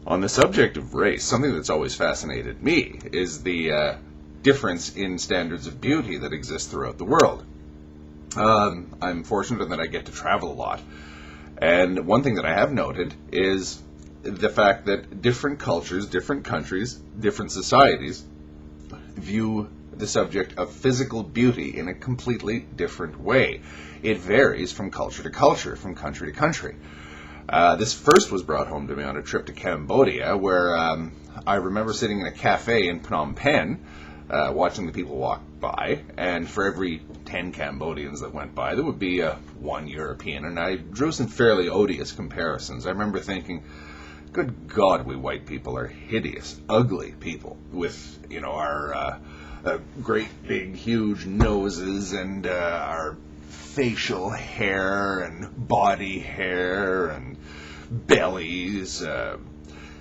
On the subject of race, something that's always fascinated me is the difference in standards of beauty that exist throughout the world. I'm fortunate in that I get to travel a lot. And one thing that I have noted is the fact that different cultures, different countries, different societies view the subject of physical beauty in a completely different way. It varies from culture to culture, from country to country. This first was brought home to me on a trip to Cambodia, where I remember sitting in a cafe in Phnom Penh, watching the people walk by, and for every 10 Cambodians that went by, there would be one European, and I drew some fairly odious comparisons. I remember thinking, good God, we white people are hideous, ugly people with, our great big huge noses and our facial hair and body hair and bellies,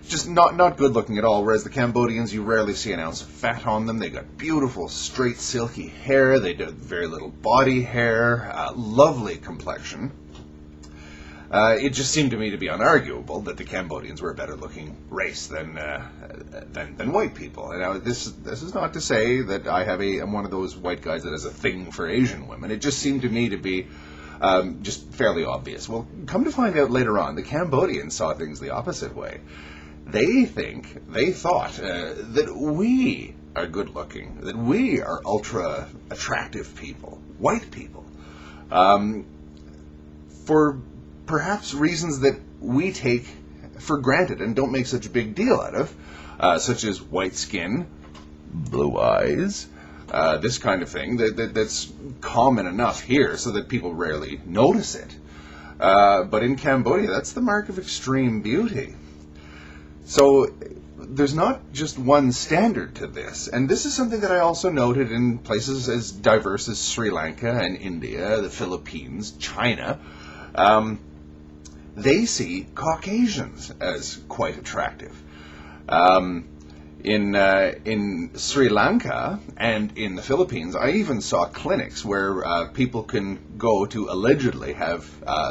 just not good looking at all. Whereas the Cambodians, you rarely see an ounce of fat on them. They got beautiful straight silky hair. They did very little body hair, lovely complexion. It just seemed to me to be unarguable that the Cambodians were a better looking race than white people. And now this is not to say that I'm one of those white guys that has a thing for Asian women. It just seemed to me to be just fairly obvious. Well, come to find out later on, the Cambodians saw things the opposite way. They thought that we are good looking, that we are ultra attractive people, white people, for perhaps reasons that we take for granted and don't make such a big deal out of, such as white skin, blue eyes, this kind of thing that's common enough here so that people rarely notice it. But in Cambodia, that's the mark of extreme beauty. So there's not just one standard to this, and this is something that I also noted in places as diverse as Sri Lanka and India, the Philippines, China. They see Caucasians as quite attractive. In Sri Lanka and in the Philippines, I even saw clinics where people can go to allegedly have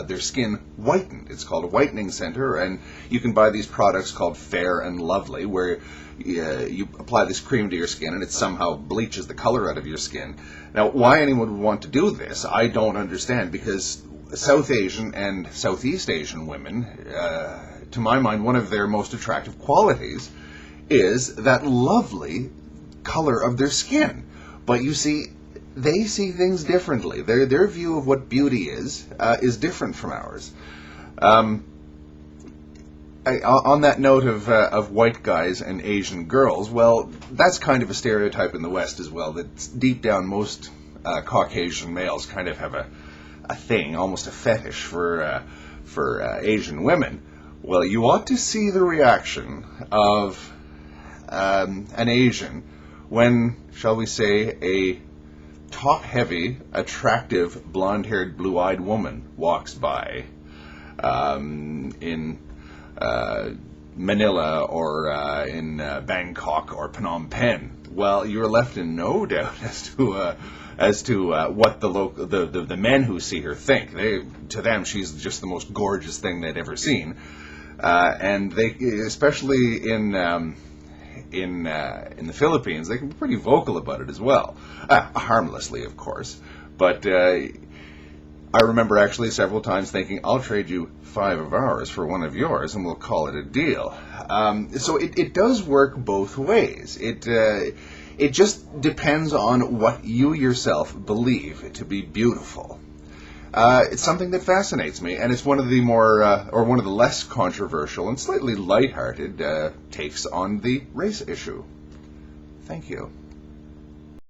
their skin whitened. It's called a whitening center, and you can buy these products called Fair and Lovely, where you apply this cream to your skin and it somehow bleaches the color out of your skin. Now, why anyone would want to do this, I don't understand, because South Asian and Southeast Asian women, to my mind, one of their most attractive qualities is that lovely color of their skin. But you see, they see things differently. Their view of what beauty is different from ours. On that note of white guys and Asian girls, well, that's kind of a stereotype in the West as well, that deep down most Caucasian males kind of have a thing, almost a fetish for Asian women. Well, you ought to see the reaction of an Asian when, shall we say, a top-heavy, attractive, blonde-haired, blue-eyed woman walks by in Manila or in Bangkok or Phnom Penh. Well, you're left in no doubt as to what the men who see her think. To them, she's just the most gorgeous thing they'd ever seen, and they, especially in the Philippines, they can be pretty vocal about it as well, harmlessly, of course. But I remember actually several times thinking, I'll trade you 5 of ours for one of yours, and we'll call it a deal. So it does work both ways. It just depends on what you yourself believe to be beautiful. It's something that fascinates me, and it's one of the one of the less controversial and slightly lighthearted takes on the race issue. Thank you.